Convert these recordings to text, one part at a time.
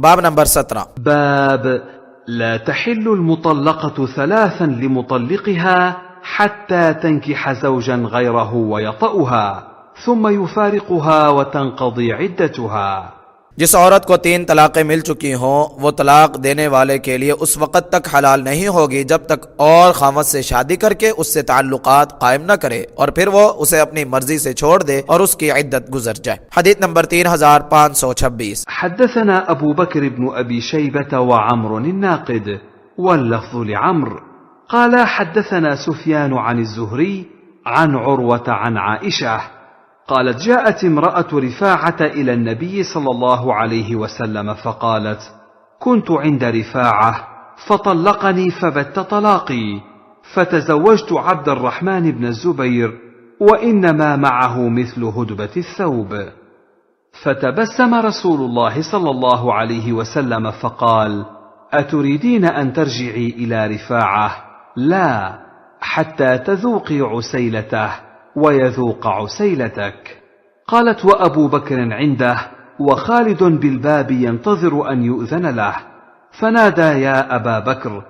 बाब नंबर 17। باب لا تحل المطلقة ثلاثا لمطلقها حتى تنكح زوجا غيره ويطأها ثم يفارقها وتنقضي عدتها। जिस औरत को 3 तलाक़ें मिल चुकी हों वो तलाक देने वाले के लिए उस वक़्त तक हलाल नहीं होगी जब तक और खामद से शादी करके उससे ताल्लुकात कायम न करे और फिर वो उसे अपनी मर्जी से छोड़ दे और उसकी इद्दत गुजर जाए। हदीस नंबर 3526। हदसना अबू बकर इब्न अबी शैबह व अम्र الناقد واللفظ لعمرو قال حدثنا سفيان عن الزهري عن عروة عن عائشة قالت جاءت امرأة رفاعة إلى النبي صلى الله عليه وسلم فقالت كنت عند رفاعة فطلقني فبت طلاقي فتزوجت عبد الرحمن بن الزبير وإنما معه مثل هدبة الثوب. فتبسم رسول الله صلى الله عليه وسلم فقال أتريدين أن ترجعي إلى رفاعة؟ لا، حتى تذوقي عسيلته ويذوق عسيلتك. قالت وأبو بكر عنده وخالد بالباب ينتظر أن يؤذن له، فنادى يا أبا بكر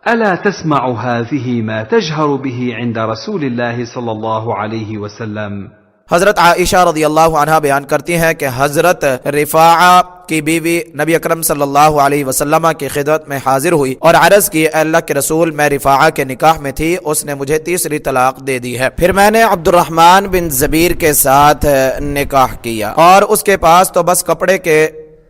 ألا تسمع هذه ما تجهر به عند रसूल الله صلى الله عليه वसल्लम। हजरत आयशा रज़ियल्लाहु अन्हा बयान करती हैं कि हजरत रिफाआ की बीवी नबी अकरम सल्लल्लाहु अलैहि वसल्लम की खिदमत में हाजिर हुई और अर्ज की अल्लाह के रसूल मैं रिफाआ के निकाह में थी, उसने मुझे तीसरी तलाक दे दी है। फिर मैंने अब्दुर्रहमान बिन ज़बीर के साथ निकाह किया और उसके पास तो बस कपड़े के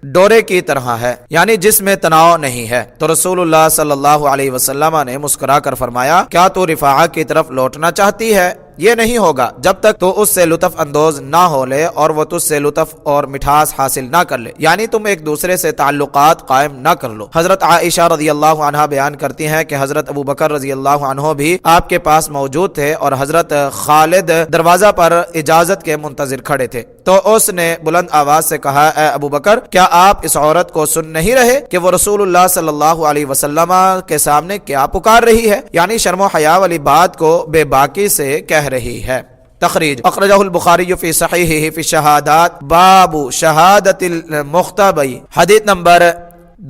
डोरे की तरह है, यानी जिसमें तनाव नहीं है। तो रसूलुल्लाह सल्लल्लाहु अलैहि वसल्लम ने मुस्कुरा कर फरमाया क्या तू रिफाआ की तरफ लौटना चाहती है? ये नहीं होगा जब तक तो उससे लुत्फ अंदोज ना हो ले और वो तुझसे लुत्फ और मिठास हासिल ना कर ले, यानी तुम एक दूसरे से ताल्लुकात कायम ना कर लो। हजरत आयशा रज़ियल्लाहु अन्हा बयान करती हैं कि हजरत अबू बकर रज़ियल्लाहु अन्हु भी आपके पास मौजूद थे और हजरत खालिद दरवाजा पर इजाजत के मुंतजिर खड़े थे। तो उसने बुलंद आवाज से कहा ए अबू बकर क्या आप इस औरत को सुन नहीं रहे कि वो रसूलुल्लाह सल्लल्लाहु अलैहि वसल्लम के सामने क्या पुकार रही है, यानी शर्म हया वाली बात को बेबाकी से कह रही है। तखरीज अखरजहुल बुखारी फी सहीहिही फी शहादात बाबू शहादतिल मुख्तबई हदीस नंबर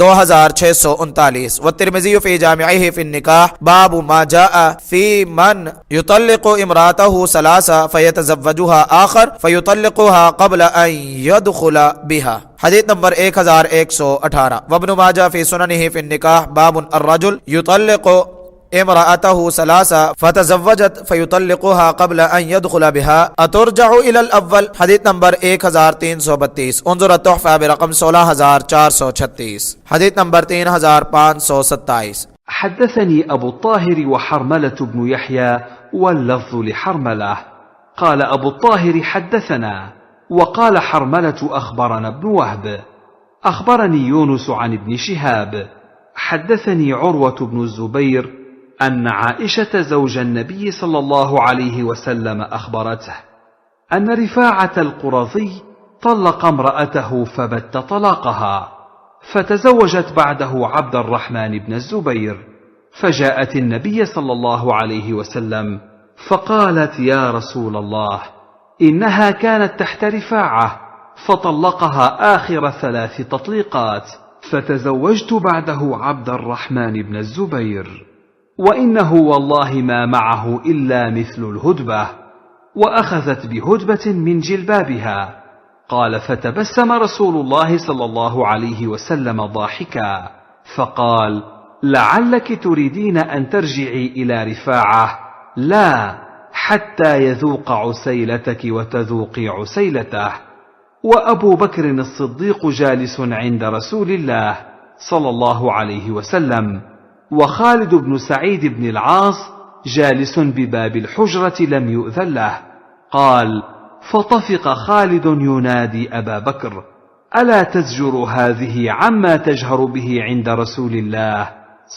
2639 व तिर्मिज़ी फी जामिअही फी निकाह बाबू मा जाअ फी मन युतल्लिकु इमरातहु सलासा फयतज़व्वजुहा आखर फयुतल्लिकुहा क़ब्ल अन यदखुला बिहा हदीस नंबर 1118 व इब्न माजा फी सुननिही फी निकाह बाबुन अर्रजुल युतल्लिकु इमराअतहु सलासा फतज़व्वजत फयुतल्लिकुहा क़ब्ल अन यदखुला बिहा अतुरजउ इलल अव्वल हदीस नंबर 1332 उन्जुर तुहफ़ा बिरक़म 16436 हदीस नंबर 3527। حدثني أبو الطاهر وحرملة بن يحيى واللفظ لحرملة قال أبو الطاهر حدثنا وقال حرملة أخبرنا ابن وهب أخبرني يونس عن ابن شهاب حدثني عروة بن الزبير أن عائشة زوج النبي صلى الله عليه وسلم أخبرته أن رفاعة القرظي طلق امرأته فبت طلاقها فتزوجت بعده عبد الرحمن بن الزبير فجاءت النبي صلى الله عليه وسلم فقالت يا رسول الله إنها كانت تحت رفاعة فطلقها آخر 3 تطليقات فتزوجت بعده عبد الرحمن بن الزبير وإنه والله ما معه إلا مثل الهدبة وأخذت بهدبة من جلبابها. قال فتبسم رسول الله صلى الله عليه وسلم ضاحكا فقال لعلك تريدين أن ترجعي إلى رفاعة؟ لا، حتى يذوق عسيلتك وتذوقي عسيلته. وأبو بكر الصديق جالس عند رسول الله صلى الله عليه وسلم وخالد بن سعيد بن العاص جالس بباب الحجرة لم يؤذن له. قال فطفق خالد ينادي أبا بكر ألا تزجر هذه عما تجهر به عند رسول الله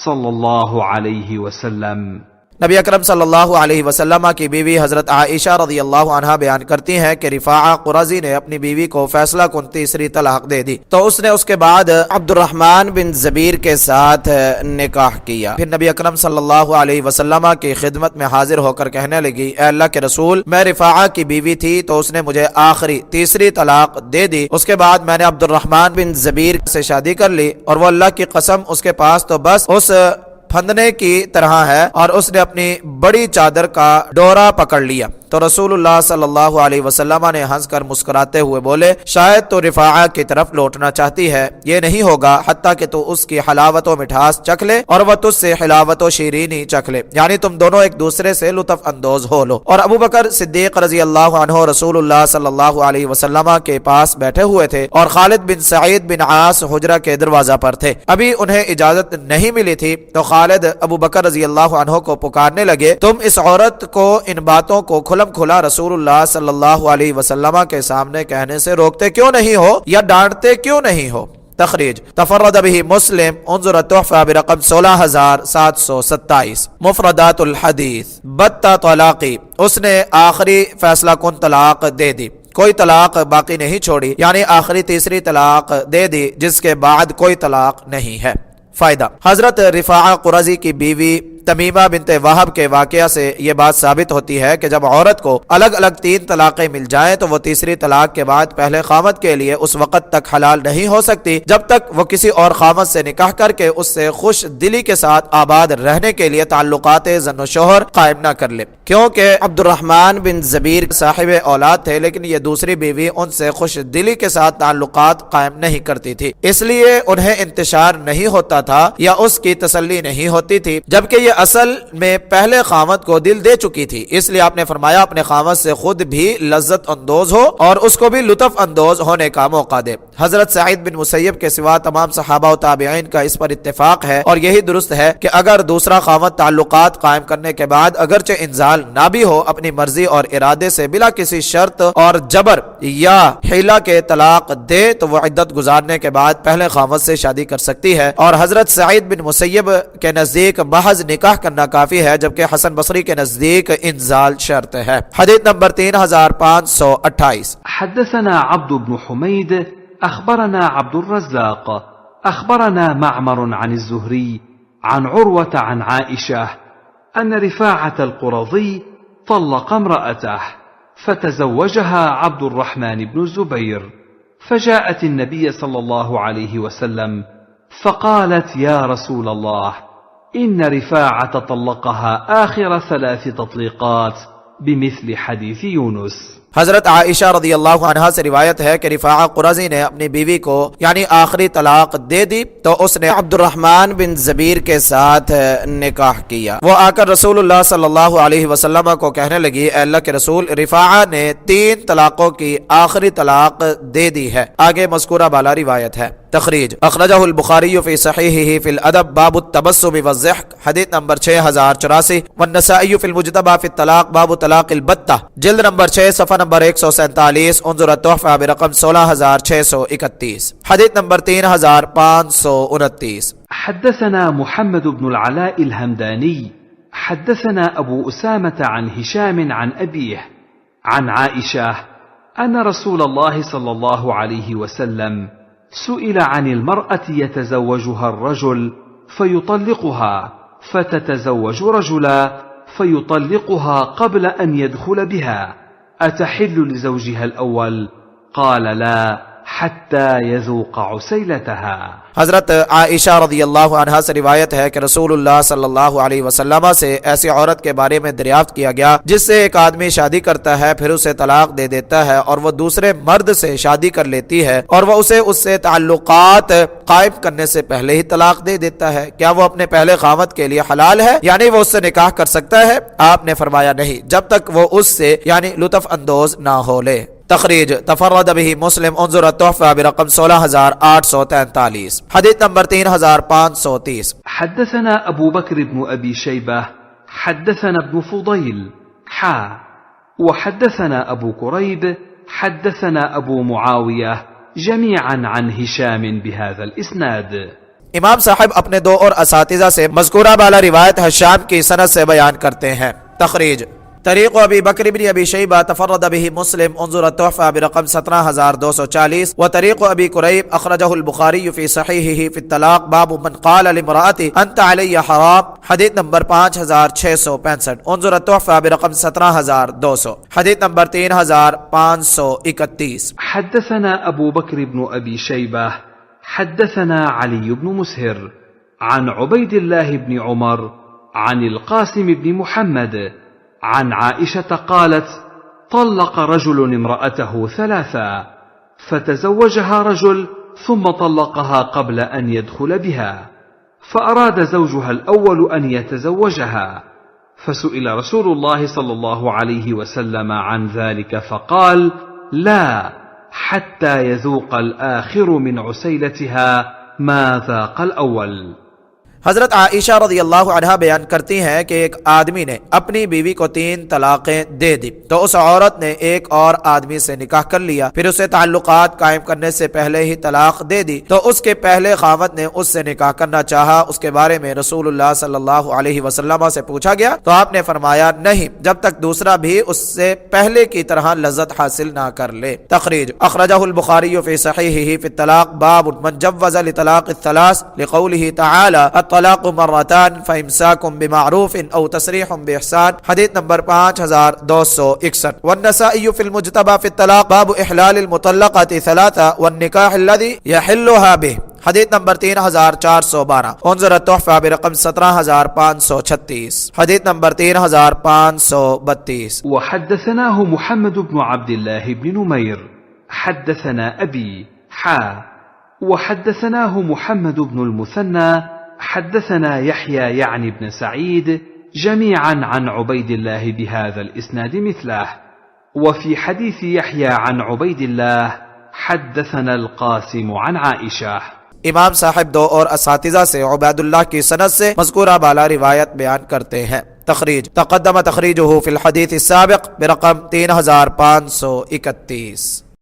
صلى الله عليه وسلم. नबी अकरम सल्लल्लाहु अलैहि वसल्लम की बीवी हजरत आयशा रज़ियल्लाहु अन्हा बयान करती हैं कि रिफाआ कुरज़ी ने अपनी बीवी को फैसला कुन तीसरी तलाक दे दी तो उसने उसके बाद अब्दुर्रहमान बिन ज़बीर के साथ निकाह किया। फिर नबी अकरम सल्लल्लाहु अलैहि वसल्लम की खिदमत में हाजिर होकर कहने लगी, ए अल्लाह के रसूल, मैं रिफाआ की बीवी थी तो उसने मुझे आखिरी तीसरी तलाक दे दी। उसके बाद मैंने अब्दुर्रहमान बिन ज़बीर से शादी कर ली और वो अल्लाह की कसम उसके पास तो बस उस फंदने की तरह है और उसने अपनी बड़ी चादर का डोरा पकड़ लिया। तो रसूलुल्लाह सल्लल्लाहु अलैहि वसल्लम ने हंसकर मुस्कुराते हुए बोले, शायद तो रिफाआ की तरफ लौटना चाहती है, ये नहीं होगा हत्ता कि तू उसकी हलावत व मिठास चख ले और वह तुझसे हिलावत व शीरीनी चख ले, यानी तुम दोनों एक दूसरे से लुत्फ अंदोज हो लो। और अबू बकर सिद्दीक रजी अल्लाह अन्हु रसूलुल्लाह सल्लल्लाहु अलैहि वसल्लम के पास बैठे हुए थे और खालिद बिन सईद बिन आस हुजरा के दरवाजा पर थे। अभी उन्हें इजाजत नहीं मिली थी तो खालिद अबू बकर रजी अल्लाह अन्हु को पुकारने लगे, तुम इस औरत को इन बातों को खुला रसूलुल्लाह सल्लल्लाहु अलैहि वसल्लम के सामने कहने से रोकते क्यों नहीं हो या डांटते क्यों नहीं हो। तखरीज तफर्रद बिही मुस्लिम उन्जुर तोहफा बिरकम 16727 मुफरदातुल हदीस बत्ता तलाक़ी, उसने आखिरी फैसला कुन तलाक दे दी, कोई तलाक बाकी नहीं छोड़ी, यानी आखिरी तीसरी तलाक दे दी जिसके बाद कोई तलाक नहीं है। फायदा, हजरत रिफाआ कुरज़ी की बीवी तमीमा बिनते वहब के वाकया से ये बात साबित होती है कि जब औरत को अलग अलग 3 तलाक़ें मिल जाएं तो वो तीसरी तलाक के बाद पहले खामद के लिए उस वक़्त तक हलाल नहीं हो सकती जब तक वो किसी और खामद से निकाह करके उससे खुश दिली के साथ आबाद रहने के लिए ताल्लुकात ज़न शोहर कायम न कर ले। क्योंकि अब्दुर्रहमान बिन ज़बीर साहिब औलाद थे लेकिन ये दूसरी बीवी उनसे खुश दिली के साथ ताल्लुकात कायम नहीं करती थी, इसलिए उन्हें इंतशार नहीं होता था या उसकी तसल्ली नहीं होती थी, जबकि असल में पहले खामद को दिल दे चुकी थी। इसलिए आपने फरमाया अपने खामद से खुद भी लज्जत अंदोज हो और उसको भी लुत्फ अंदोज होने का मौका दे। हजरत सईद बिन मुसैयब के सिवा तमाम सहाबा और ताबिईन का इस पर इत्तेफाक है और यही दुरुस्त है कि अगर दूसरा खामद ताल्लुकात कायम करने के बाद अगरचे इंजाल ना भी हो अपनी मर्जी और इरादे से बिला किसी शर्त और जबर या हिला के तलाक दे तो वह इद्दत गुजारने के बाद पहले खामद से शादी कर सकती है। और हजरत सईद बिन मुसैयब के नजदीक महज निकाह करना काफी है, जबकि हसन बसरी के नजदीक इंजाल शर्त है। हदीस नंबर 3528 हदसना अब्द बिन हुमैद अखबरना अब्दुर रज़्ज़ाक अखबरना मअमर अन ज़ुहरी अन उर्वत अन आइशा अन रिफाअत अल-कुरज़ी طلق امرأته فتزوجها عبد الرحمن بن الزبير فجاءت النبي صلى الله عليه وسلم فقالت يا رسول الله إن رفاعة طلقها آخر 3 تطليقات بمثل حديث يونس। हजरत आयशा रज़ियल्लाहु अन्हा से रिवायत है कि रिफाआ कुरज़ी ने अपनी बीवी को यानी आखिरी तलाक दे दी तो उसने अब्दुर्रहमान बिन ज़बीर के साथ निकाह किया। वो आकर रसूलुल्लाह सल्लल्लाहु अलैहि वसल्लम को कहने लगी, अल्लाह के रसूल, रिफाआ ने 3 तलाकों की आखिरी तलाक दे दी है। आगे मज़कूरा बाला रिवायत है। तखरीज अखरजहुल बुखारी फी सहीहिही फिल अदब बाबु तबस्सुम वज़्ज़हक हदीस नंबर 6084 वन्नसाई फिल मुज्तबा फित तलाक बाबु तलाक़िल बत्ता जिल्द नंबर 6 सफ़ा नंबर 147 उन्जुर तोहफा बिरक़म 16631 हदीस नंबर 3529। हदसना मुहम्मद बिन अल-अला अल-हमदानी हदसना अबू उसामा अन हिशाम अन अबीह अन आइशा अन रसूलल्लाह सल्लल्लाहु अलैहि वसल्लम سئل عن المرأة يتزوجها الرجل فيطلقها فتتزوج رجلا فيطلقها قبل أن يدخل بها أتحل لزوجها الأول؟ قال لا حتى يذوق عسيلتها। हजरत आयशा रज़ियल्लाहु अन्हा से रिवायत है कि रसूलुल्लाह सल्लल्लाहु अलैहि वसल्लम से ऐसी औरत के बारे में दरियाफ्त किया गया जिससे एक आदमी शादी करता है फिर उसे तलाक दे देता है और वह दूसरे मर्द से शादी कर लेती है और वह उसे उससे ताल्लुकात कायम करने से पहले ही तलाक दे देता है, क्या वो अपने पहले खामद के लिए हलाल है, यानी वो उससे निकाह कर सकता है? आपने फरमाया नहीं, जब तक वो उससे यानी लुत्फ अंदोज ना हो ले। तखरीज तफर्रद बिही मुस्लिम उन्जुर तोहफा बिरक़म 16843 हदीस नंबर 3530। हदसना अबू बकर इब्न अबी शैबा हदसना इब्न फुदैल हा वहदसना अबू कुरैब हदसना अबू मुआविया जमीअन अन हिशाम बिहाज़ा अल-इस्नाद। इमाम साहब अपने दो और असातिज़ा से मज़कूरा बाला रिवायत हशाम की सनद से बयान करते हैं। तखरीज तरीक़ अबी बकर इब्न अबी शैबा तफर्रद बिही मुस्लिम उन्ज़ुर अत-तुहफ़ा बिरक़म 17240 व तरीक़ अबी कुरैब अख़रजहुल बुख़ारी फ़ी सहीहिही फ़ी तलाक़ बाब मन क़ाल लिम्रअति अंत अलैया हराम हदीस नंबर 5665 उन्ज़ुर अत-तुहफ़ा बिरक़म 17200 हदीस नंबर 3531। حدثنا أبو بكر بن أبي شيبة حدثنا علي بن مسهر عن عبيد الله بن عمر عن القاسم بن محمد عن عائشة قالت: طلق رجل امرأته 3 فتزوجها رجل ثم طلقها قبل أن يدخل بها، فأراد زوجها الأول أن يتزوجها، فسئل رسول الله صلى الله عليه وسلم عن ذلك فقال: لا، حتى يذوق الآخر من عسيلتها ما ذاق الأول। हजरत आयशा रज़ियल्लाहु अन्हा बयान करती हैं कि एक आदमी ने अपनी बीवी को 3 तलाक़ें दे दी तो उस औरत ने एक और आदमी से निकाह कर लिया, फिर उसे ताल्लुकात कायम करने से पहले ही तलाक दे दी तो उसके पहले खावत ने उससे निकाह करना चाहा। उसके बारे में रसूलुल्लाह सल्लल्लाहु अलैहि वसल्लम से पूछा गया तो आपने फरमाया नहीं, जब तक दूसरा भी उससे पहले की तरह लज्जत हासिल ना कर ले। तखरीज अखरजहुल बुखारी फ़ी सहीहिही फ़ी तलाक़ बाब मन जव्वज़ लितलाक़ अत-थलास लिक़ौलिही तआला तलाक़ मर्रतान फ़इम्साकुम बिमारूफ़िन औ तसरीहुम बिइहसान हदीस नंबर 5261 वन्नसाई फ़िल मुज्तबा फ़ित तलाक़ बाब इहलालिल मुतल्लक़ाति 3 वन्निकाह अल्लज़ी यहिल्लुहा बिह हदीस नंबर 3412 उन्ज़ुर अत-तुहफ़ा बिरक़म 17536 हदीस नंबर 3532। وحدثناه محمد بن عبد الله بن نمير حدثنا أبي وحدثناه محمد بن المثنى حدثنا يحيى يعني بن سعيد جميعا عن عبيد الله بهذا الإسناد مثله، وفي حديث يحيى عن عبيد الله حدثنا القاسم عن عائشة। इमाम साहब दो और असातिज़ा से उबैदुल्लाह की सनद से मज़कूरा बाला रिवायत बयान करते हैं। तखरीज तक़द्दम तखरीजुहु फ़िल हदीस अस्साबिक़ बिरक़म 3531।